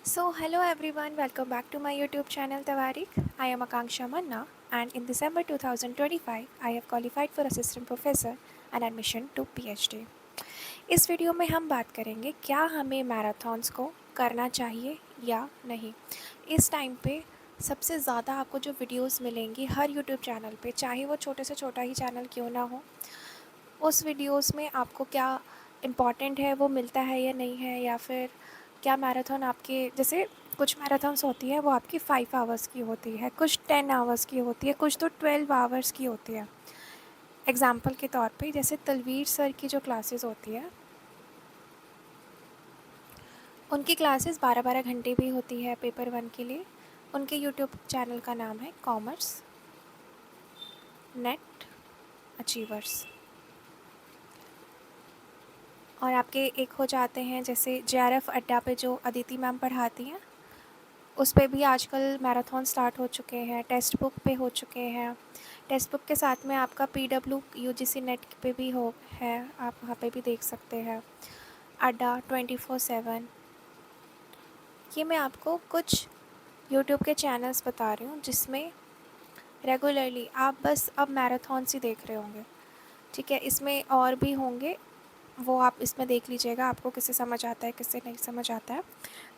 Hello everyone, welcome back to my YouTube channel Tawarik. I am Akanksha Manna and in December 2025, I have qualified for Assistant Professor and admission to PhD. इस video में हम बात करेंगे क्या हमें marathons को करना चाहिए या नहीं। इस टाइम पे सबसे ज़्यादा आपको जो वीडियोस मिलेंगी हर यूट्यूब चैनल पे, चाहे वो छोटे से छोटा ही चैनल क्यों ना हो, उस वीडियोस में आपको क्या इम्पॉर्टेंट है वो मिलता है या नहीं है, या फिर क्या मैराथन आपके जैसे कुछ मैराथन्स होती है वो आपकी 5 आवर्स की होती है, कुछ 10 आवर्स की होती है, कुछ तो 12 आवर्स की होती है। एग्ज़ाम्पल के तौर पे जैसे तलवीर सर की जो क्लासेस होती है उनकी क्लासेस 12-12 घंटे भी होती है पेपर 1 के लिए। उनके यूट्यूब चैनल का नाम है कॉमर्स नेट अचीवर्स। और आपके एक हो जाते हैं जैसे JRF अड्डा पे जो अदिति मैम पढ़ाती हैं, उस पे भी आजकल मैराथन स्टार्ट हो चुके हैं, टेक्स्ट बुक पे हो चुके हैं। टेक्स्ट बुक के साथ में आपका PW UGC नेट पे भी हो है, आप वहाँ पे भी देख सकते हैं। अड्डा 24/7। ये मैं आपको कुछ यूट्यूब के चैनल्स बता रही हूँ जिसमें रेगुलरली आप बस अब मैराथन्स ही देख रहे होंगे, ठीक है। इसमें और भी होंगे, वो आप इसमें देख लीजिएगा, आपको किससे समझ आता है किससे नहीं समझ आता है।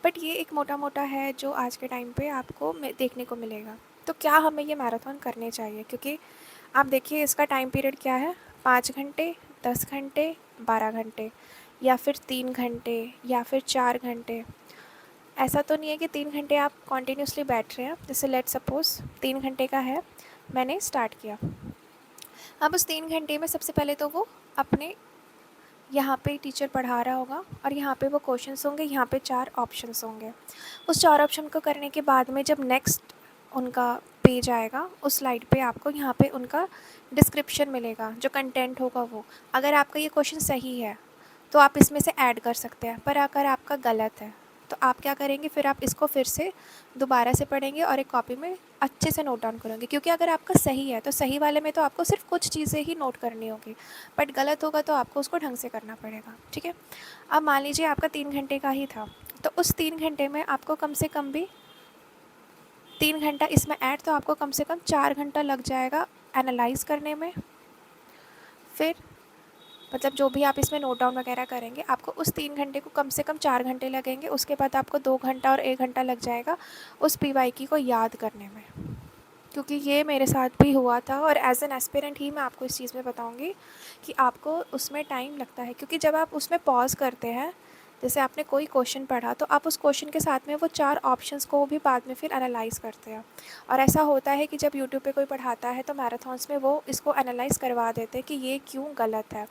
बट ये एक मोटा मोटा है जो आज के टाइम पे आपको देखने को मिलेगा। तो क्या हमें ये मैराथन करने चाहिए, क्योंकि आप देखिए इसका टाइम पीरियड क्या है, 5 घंटे, 10 घंटे, 12 घंटे, या फिर 3 घंटे, या फिर 4 घंटे। ऐसा तो नहीं है कि 3 घंटे आप कॉन्टीन्यूसली बैठ रहे हैं। जैसे लेट सपोज़ 3 घंटे का है, मैंने स्टार्ट किया। अब उस 3 घंटे में सबसे पहले तो वो अपने यहाँ पे टीचर पढ़ा रहा होगा और यहाँ पे वो क्वेश्चंस होंगे, यहाँ पे 4 ऑप्शंस होंगे। उस 4 ऑप्शन को करने के बाद में जब नेक्स्ट उनका पेज आएगा, उस स्लाइड पे आपको यहाँ पे उनका डिस्क्रिप्शन मिलेगा, जो कंटेंट होगा वो। अगर आपका ये क्वेश्चन सही है तो आप इसमें से ऐड कर सकते हैं, पर अगर आपका गलत है तो आप क्या करेंगे, फिर आप इसको फिर से दोबारा से पढ़ेंगे और एक कॉपी में अच्छे से नोट डाउन करेंगे। क्योंकि अगर आपका सही है तो सही वाले में तो आपको सिर्फ कुछ चीज़ें ही नोट करनी होगी, बट गलत होगा तो आपको उसको ढंग से करना पड़ेगा, ठीक है। अब मान लीजिए आपका 3 घंटे का ही था, तो उस 3 घंटे में आपको कम से कम भी 3 घंटा इसमें ऐड, तो आपको कम से कम 4 घंटा लग जाएगा एनालाइज करने में। फिर मतलब जो भी आप इसमें नोट डाउन वगैरह करेंगे, आपको उस 3 घंटे को कम से कम 4 घंटे लगेंगे। उसके बाद आपको 2 घंटा और 1 घंटा लग जाएगा उस PYQ को याद करने में। क्योंकि ये मेरे साथ भी हुआ था और एज एन एस्पिरेंट ही मैं आपको इस चीज़ में बताऊंगी कि आपको उसमें टाइम लगता है। क्योंकि जब आप उसमें पॉज करते हैं, जैसे आपने कोई क्वेश्चन पढ़ा तो आप उस क्वेश्चन के साथ में वो 4 ऑप्शंस को भी बाद में फिर एनालाइज़ करते हैं। और ऐसा होता है कि जब यूट्यूब पे कोई पढ़ाता है तो मैराथन्स में वो इसको एनालाइज़ करवा देते हैं कि ये क्यों गलत है।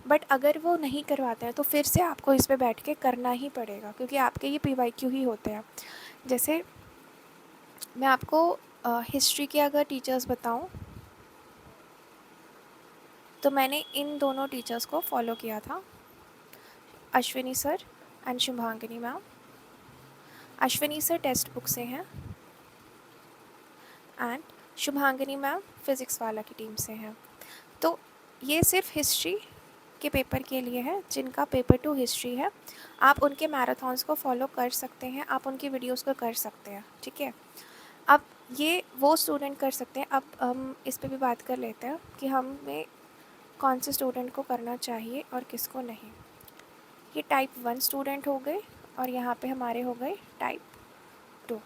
बट अगर वो नहीं करवाते हैं तो फिर से आपको इस पे बैठ के करना ही पड़ेगा, क्योंकि आपके ये PYQ ही होते हैं। जैसे मैं आपको हिस्ट्री के अगर टीचर्स बताऊं, तो मैंने इन दोनों टीचर्स को फॉलो किया था, Ashwini sir and Shubhangini ma'am. Ashwini sir text book से हैं एंड शुभांगिनी मैम फ़िज़िक्स वाला की टीम से हैं। तो ये सिर्फ हिस्ट्री के पेपर के लिए है जिनका पेपर 2 हिस्ट्री है। आप उनके मैराथन्स को फॉलो कर सकते हैं, आप उनकी वीडियोस को कर सकते हैं, ठीक है। अब ये वो स्टूडेंट कर सकते हैं। अब हम इस पे भी बात कर लेते हैं कि हमें कौन से स्टूडेंट को करना चाहिए और किसको नहीं। ये टाइप 1 स्टूडेंट हो गए और यहाँ पे हमारे हो गए टाइप 2।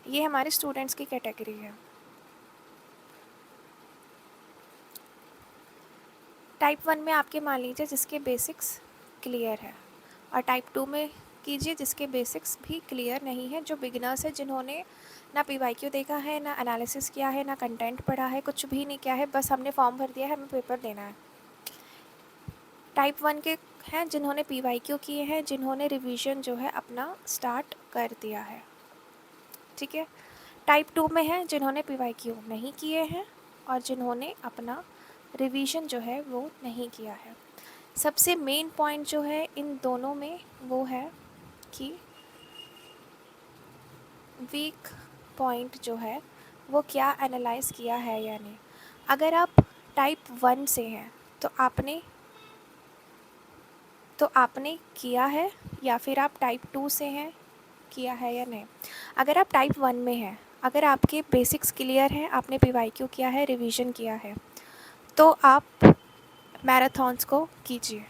ये हमारे स्टूडेंट्स की कैटेगरी है। टाइप 1 में आपके मान लीजिए जिसके बेसिक्स क्लियर है, और टाइप 2 में कीजिए जिसके बेसिक्स भी क्लियर नहीं है, जो बिगिनर्स है, जिन्होंने ना PYQ देखा है, ना एनालिसिस किया है, ना कंटेंट पढ़ा है, कुछ भी नहीं किया है, बस हमने फॉर्म भर दिया है, हमें पेपर देना है। टाइप 1 के हैं जिन्होंने PYQ किए हैं, जिन्होंने रिवीजन जो है अपना स्टार्ट कर दिया है, ठीक है। टाइप 2 में है जिन्होंने PYQ नहीं किए हैं और जिन्होंने अपना रिवीजन जो है वो नहीं किया है। सबसे मेन पॉइंट जो है इन दोनों में वो है कि वीक पॉइंट जो है वो क्या एनालाइज़ किया है या नहीं। अगर आप टाइप 1 से हैं तो आपने किया है, या फिर आप टाइप 2 से हैं किया है या नहीं। अगर आप टाइप 1 में हैं, अगर आपके बेसिक्स क्लियर हैं, आपने पीवाईक्यू किया है, रिवीजन किया है, तो आप मैराथन्स को कीजिए।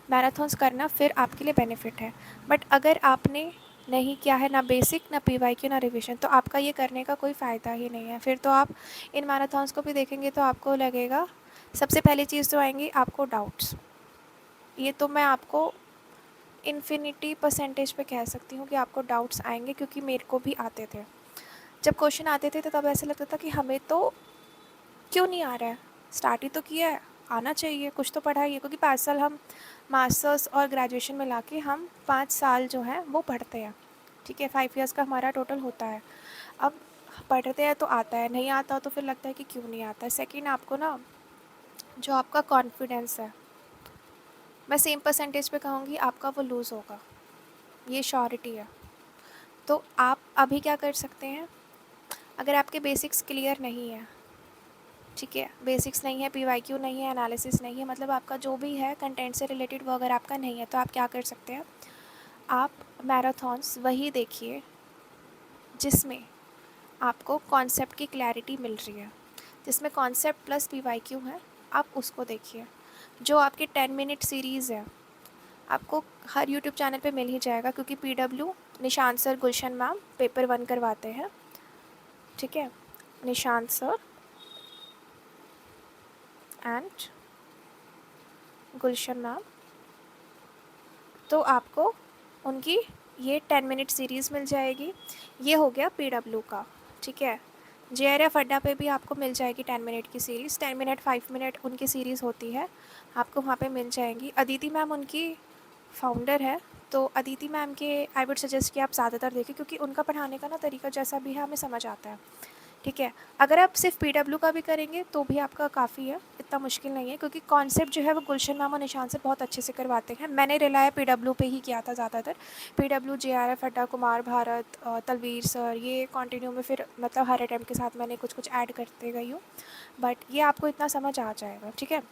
मैराथन्स करना फिर आपके लिए बेनिफिट है। बट अगर आपने नहीं किया है, ना बेसिक, ना पीवाईक्यू, ना रिवीजन, तो आपका ये करने का कोई फ़ायदा ही नहीं है। फिर तो आप इन मैराथन्स को भी देखेंगे तो आपको लगेगा, सबसे पहली चीज़ तो आएंगी आपको डाउट्स। ये तो मैं आपको इन्फिनिटी परसेंटेज पे कह सकती हूँ कि आपको डाउट्स आएंगे, क्योंकि मेरे को भी आते थे। जब क्वेश्चन आते थे तो तब ऐसा लगता था कि हमें तो क्यों नहीं आ रहा है, स्टार्ट ही तो किया है, आना चाहिए, कुछ तो पढ़ा ही है। क्योंकि 5 साल हम मास्टर्स और ग्रेजुएशन में लाके हम 5 साल जो है वो पढ़ते हैं, ठीक है, 5 ईयर्स का हमारा टोटल होता है। अब पढ़ते हैं तो आता है, नहीं आता तो फिर लगता है कि क्यों नहीं आता है। सेकेंड, आपको ना जो आपका कॉन्फिडेंस है, मैं सेम परसेंटेज पे कहूँगी, आपका वो लूज़ होगा, ये श्योरिटी है। तो आप अभी क्या कर सकते हैं, अगर आपके बेसिक्स क्लियर नहीं है, ठीक है, बेसिक्स नहीं है, पीवाईक्यू नहीं है, एनालिसिस नहीं है, मतलब आपका जो भी है कंटेंट से रिलेटेड वो अगर आपका नहीं है, तो आप क्या कर सकते हैं, आप मैराथन्स वही देखिए जिसमें आपको कॉन्सेप्ट की क्लैरिटी मिल रही है, जिसमें कॉन्सेप्ट प्लस पीवाईक्यू है, आप उसको देखिए। जो आपकी 10 मिनट सीरीज़ है, आपको हर यूट्यूब चैनल पे मिल ही जाएगा, क्योंकि पीडब्ल्यू निशांत सर, गुलशन मैम पेपर 1 करवाते हैं, ठीक है, Nishant sir and Gulshan ma'am. तो आपको उनकी ये 10 मिनट सीरीज़ मिल जाएगी। ये हो गया पीडब्ल्यू का, ठीक है। जेआरएफ अड्डा पे भी आपको मिल जाएगी 10 मिनट की सीरीज़, 10 मिनट 5 मिनट उनकी सीरीज़ होती है, आपको वहाँ पे मिल जाएंगी। अदिति मैम उनकी फाउंडर है, तो अदिति मैम के आई वुड सजेस्ट कि आप ज़्यादातर देखें, क्योंकि उनका पढ़ाने का ना तरीका जैसा भी है हमें समझ आता है, ठीक है। अगर आप सिर्फ पीडब्ल्यू का भी करेंगे तो भी आपका काफ़ी है, इतना मुश्किल नहीं है, क्योंकि कॉन्सेप्ट जो है वो गुलशन मैम और निशान से बहुत अच्छे से करवाते हैं। मैंने रिलाय पीडब्ल्यू पे ही किया था ज़्यादातर, पीडब्ल्यू, जेआरएफ अड्डा, कुमार भारत, तलवीर सर, ये कंटिन्यू में फिर मतलब हर अटैम्प्ट के साथ मैंने कुछ कुछ ऐड करते गई हूँ, बट ये आपको इतना समझ आ जाएगा, ठीक है।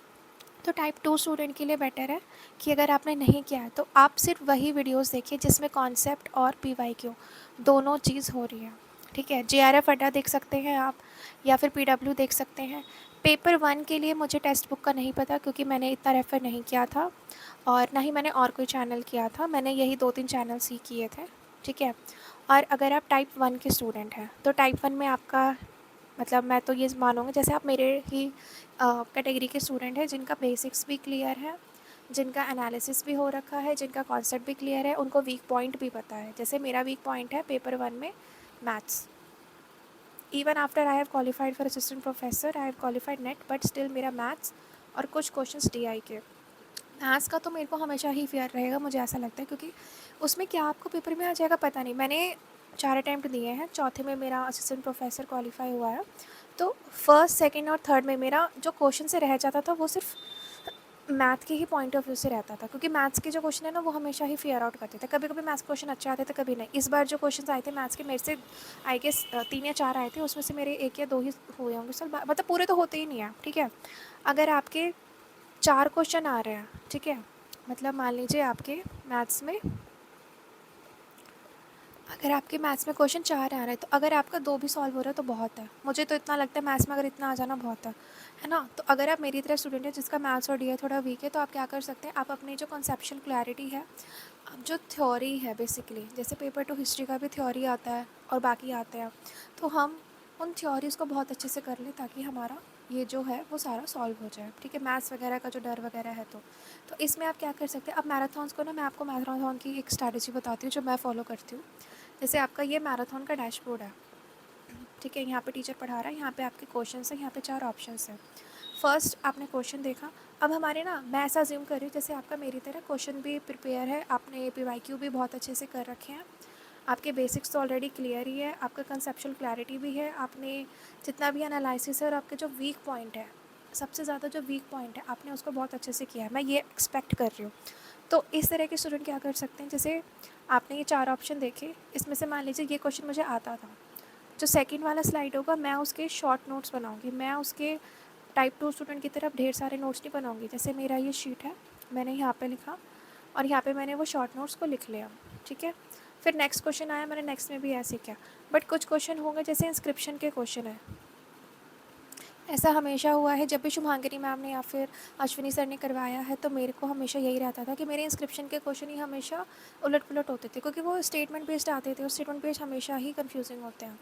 तो टाइप 2 स्टूडेंट के लिए बेटर है कि अगर आपने नहीं किया है तो आप सिर्फ वही वीडियोस देखिए जिसमें कॉन्सेप्ट और पीवाईक्यू दोनों चीज़ हो रही है, ठीक है। जेआरएफ अड्डा देख सकते हैं आप, या फिर पीडब्ल्यू देख सकते हैं। पेपर 1 के लिए मुझे टेक्स्ट बुक का नहीं पता, क्योंकि मैंने इतना रेफ़र नहीं किया था, और ना ही मैंने और कोई चैनल किया था, मैंने यही 2-3 चैनल्स ही किए थे, ठीक है। और अगर आप टाइप 1 के स्टूडेंट हैं तो टाइप 1 में आपका मतलब मैं तो ये मानूँगी जैसे आप मेरे ही कैटेगरी के स्टूडेंट हैं, जिनका बेसिक्स भी क्लियर है, जिनका एनालिसिस भी हो रखा है, जिनका कॉन्सेप्ट भी क्लियर है, उनको वीक पॉइंट भी पता है। जैसे मेरा वीक पॉइंट है पेपर 1 में maths. Even after I have qualified for assistant professor, I have qualified net, but still मेरा मैथ्स और कुछ क्वेश्चंस डीआई के। मैथ्स का तो मेरे को हमेशा ही फेयर रहेगा, मुझे ऐसा लगता है, क्योंकि उसमें क्या आपको पेपर में आ जाएगा पता नहीं। मैंने 4 अटैम्प्ट दिए हैं, चौथे में मेरा असिस्टेंट प्रोफेसर क्वालिफाई हुआ है, तो फर्स्ट, सेकंड और थर्ड में मेरा जो क्वेश्चन से रह जाता था वो सिर्फ मैथ के ही पॉइंट ऑफ व्यू से रहता था, क्योंकि मैथ्स के जो क्वेश्चन है ना वो हमेशा ही फेयर आउट करते थे। कभी कभी मैथ्स क्वेश्चन अच्छे आते थे, कभी नहीं। इस बार जो क्वेश्चन आए थे मैथ्स के, मेरे से आई गेस 3 या 4 आए थे, उसमें से मेरे 1 या 2 ही हुए होंगे सर, मतलब पूरे तो होते ही नहीं है, ठीक है। अगर आपके 4 क्वेश्चन आ रहे हैं, ठीक है, मतलब मान लीजिए आपके मैथ्स में, अगर आपके मैथ्स में क्वेश्चन 4 आ रहे हैं, तो अगर आपका 2 भी सॉल्व हो रहा है तो बहुत है। मुझे तो इतना लगता है मैथ्स में अगर इतना आ जाना बहुत है ना। तो अगर आप मेरी तरह स्टूडेंट है जिसका मैथ्स और डीआई थोड़ा वीक है, तो आप क्या कर सकते हैं, आप अपनी जो कॉन्सेप्चुअल क्लैरिटी है, अब जो थ्योरी है बेसिकली, जैसे पेपर 2 हिस्ट्री का भी थ्योरी आता है और बाकी आते हैं, तो हम उन थ्योरीज़ को बहुत अच्छे से कर लें ताकि हमारा ये जो है वो सारा सॉल्व हो जाए, ठीक है। मैथ्स वगैरह का जो डर वगैरह है, तो इसमें आप क्या कर सकते हैं, अब मैराथन्स को ना मैं आपको मैराथन की एक स्ट्रैटेजी बताती हूँ जो मैं फॉलो करती हूँ। जैसे आपका ये मैराथन का डैशबोर्ड है, ठीक है, यहाँ पे टीचर पढ़ा रहा है, यहाँ पे आपके क्वेश्चन है, यहाँ पे 4 ऑप्शंस हैं। फर्स्ट आपने क्वेश्चन देखा, अब हमारे ना, मैं ऐसा अज्यूम कर रही हूँ जैसे आपका मेरी तरह क्वेश्चन भी प्रिपेयर है, आपने पीवाईक्यू भी बहुत अच्छे से कर रखे हैं, आपके बेसिक्स तो ऑलरेडी क्लियर ही है, आपका कंसेप्चुअल क्लैरिटी भी है, आपने जितना भी एनालिसिस है, और आपके जो वीक पॉइंट है, सबसे ज़्यादा जो वीक पॉइंट है आपने उसको बहुत अच्छे से किया है, मैं ये एक्सपेक्ट कर रही हूँ। तो इस तरह के स्टूडेंट क्या कर सकते हैं, जैसे आपने ये 4 ऑप्शन देखे, इसमें से मान लीजिए ये क्वेश्चन मुझे आता था, जो सेकंड वाला स्लाइड होगा मैं उसके शॉर्ट नोट्स बनाऊंगी, मैं उसके टाइप 2 स्टूडेंट की तरफ ढेर सारे नोट्स नहीं बनाऊंगी। जैसे मेरा ये शीट है, मैंने यहाँ पे लिखा और यहाँ पे मैंने वो शॉर्ट नोट्स को लिख लिया, ठीक है। फिर नेक्स्ट क्वेश्चन आया, मैंने नेक्स्ट में भी ऐसे किया। बट कुछ क्वेश्चन होंगे जैसे इंस्क्रिप्शन के क्वेश्चन है, ऐसा हमेशा हुआ है जब भी शुभांगिनी मैम ने या फिर अश्विनी सर ने करवाया है, तो मेरे को हमेशा यही रहता था कि मेरे इंस्क्रिप्शन के क्वेश्चन ही हमेशा उलट पुलट होते थे, क्योंकि वो स्टेटमेंट बेस्ड आते थे और स्टेटमेंट बेस्ड हमेशा ही कंफ्यूजिंग होते हैं।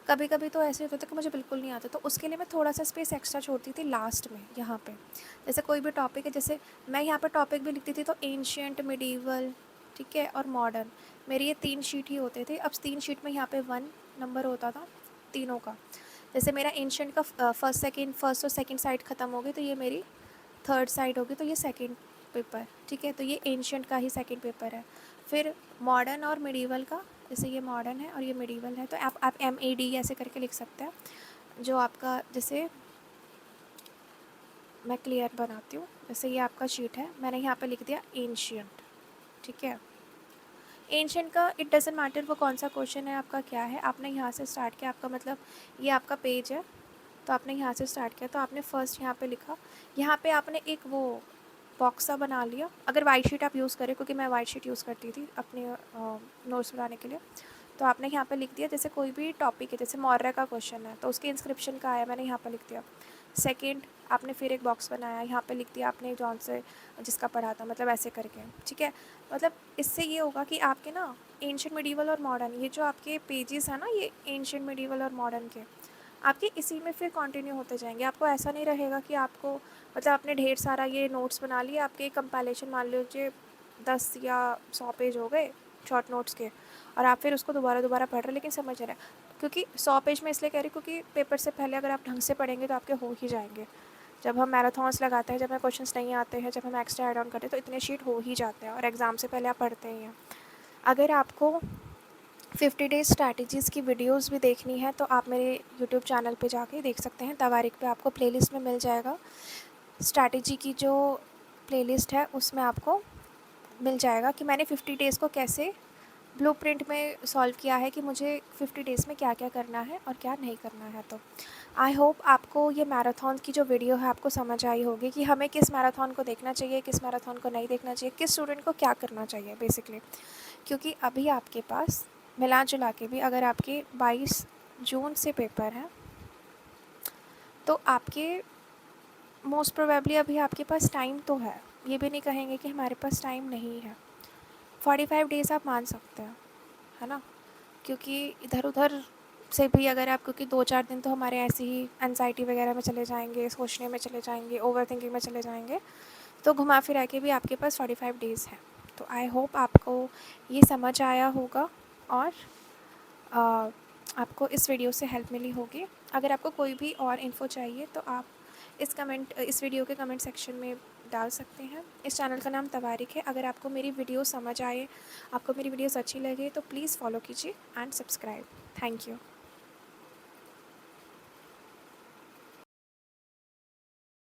कभी कभी तो ऐसे होता था कि मुझे बिल्कुल नहीं आता, तो उसके लिए मैं थोड़ा सा स्पेस एक्स्ट्रा छोड़ती थी लास्ट में यहाँ पे। जैसे कोई भी टॉपिक है, जैसे मैं यहाँ पे टॉपिक भी लिखती थी तो एंशियंट, मिडीवल, ठीक है, और मॉडर्न, मेरे ये 3 शीट ही होते थे। अब 3 शीट में यहाँ पे 1 नंबर होता था तीनों का। जैसे मेरा एंशियंट का फर्स्ट और सेकंड साइड ख़त्म हो गई, तो ये मेरी थर्ड साइड होगी, तो ये सेकंड पेपर, ठीक है, तो ये एंशियंट का ही सेकंड पेपर है। फिर मॉडर्न और मिडीवल का, जैसे ये मॉडर्न है और ये मिडीवल है, तो आप MAD ऐसे करके लिख सकते हैं। जो आपका, जैसे मैं क्लियर बनाती हूँ, जैसे ये आपका शीट है, मैंने यहाँ पे लिख दिया एंशियंट, ठीक है। एंशियंट का इट डजेंट मैटर वो कौन सा क्वेश्चन है आपका, क्या है, आपने यहाँ से स्टार्ट किया, आपका मतलब ये आपका पेज है, तो आपने यहाँ से स्टार्ट किया, तो आपने फर्स्ट यहाँ पे लिखा, यहाँ पे आपने एक वो बॉक्स सा बना लिया। अगर वाइट शीट आप यूज़ करें, क्योंकि मैं वाइट शीट यूज़ करती थी अपने नोट्स बनाने के लिए, तो आपने यहाँ पे लिख दिया, जैसे कोई भी टॉपिक है, जैसे मौर्य का क्वेश्चन है तो उसके इंस्क्रिप्शन का आया, मैंने यहाँ पे लिख दिया। सेकंड, आपने फिर एक बॉक्स बनाया, यहाँ पे लिख दिया आपने जॉन से जिसका पढ़ा था, मतलब ऐसे करके, ठीक है। मतलब इससे ये होगा कि आपके ना एंशियंट, मिडीवल और मॉडर्न, ये जो आपके पेजेस हैं ना, ये एंशियंट, मिडीवल और मॉडर्न के, आपके इसी में फिर कंटिन्यू होते जाएंगे। आपको ऐसा नहीं रहेगा कि आपको, मतलब आपने ढेर सारा ये नोट्स बना लिए, आपके कंपाइलेशन मान लीजिए 10 या 100 पेज हो गए शॉर्ट नोट्स के, और आप फिर उसको दोबारा दोबारा पढ़ रहे, लेकिन समझ रहे हैं। क्योंकि 100 पेज में इसलिए कह रही हूँ क्योंकि पेपर से पहले अगर आप ढंग से पढ़ेंगे तो आपके हो ही जाएंगे। जब हम मैराथन्स लगाते हैं, जब हमें क्वेश्चंस नहीं आते हैं, जब हम एक्स्ट्रा ऐड ऑन करते हैं, तो इतने शीट हो ही जाते हैं, और एग्ज़ाम से पहले आप पढ़ते ही हैं। अगर आपको 50 डेज स्ट्रैटेजीज़ की वीडियोस भी देखनी है तो आप मेरे यूट्यूब चैनल पे जाके देख सकते हैं। तवारीख पे आपको प्लेलिस्ट में मिल जाएगा, स्ट्रैटेजी की जो प्लेलिस्ट है उसमें आपको मिल जाएगा कि मैंने 50 डेज़ को कैसे ब्लूप्रिंट में सॉल्व किया है, कि मुझे 50 डेज़ में क्या क्या करना है और क्या नहीं करना है। तो आई होप आपको ये मैराथन की जो वीडियो है आपको समझ आई होगी कि हमें किस मैराथन को देखना चाहिए, किस मैराथन को नहीं देखना चाहिए, किस स्टूडेंट को क्या करना चाहिए बेसिकली। क्योंकि अभी आपके पास मिला जुला के भी अगर आपके 22 जून से पेपर हैं, तो आपके मोस्ट प्रोबेबली अभी आपके पास टाइम तो है, ये भी नहीं कहेंगे कि हमारे पास टाइम नहीं है। 45 डेज़ आप मान सकते हैं, है ना। क्योंकि इधर उधर से भी अगर आप, क्योंकि 2-4 दिन तो हमारे ऐसे ही एनजाइटी वगैरह में चले जाएंगे, सोचने में चले जाएंगे, ओवर थिंकिंग में चले जाएंगे, तो घुमा फिरा के भी आपके पास 45 डेज़ है। तो आई होप आपको ये समझ आया होगा, और आपको इस वीडियो से हेल्प मिली होगी। अगर आपको कोई भी और इन्फो चाहिए तो आप इस वीडियो के कमेंट सेक्शन में डाल सकते हैं। इस चैनल का नाम तवारीख है। अगर आपको मेरी वीडियो समझ आए, आपको मेरी वीडियोस अच्छी लगे, तो प्लीज़ फॉलो कीजिए एंड सब्सक्राइब। Thank you.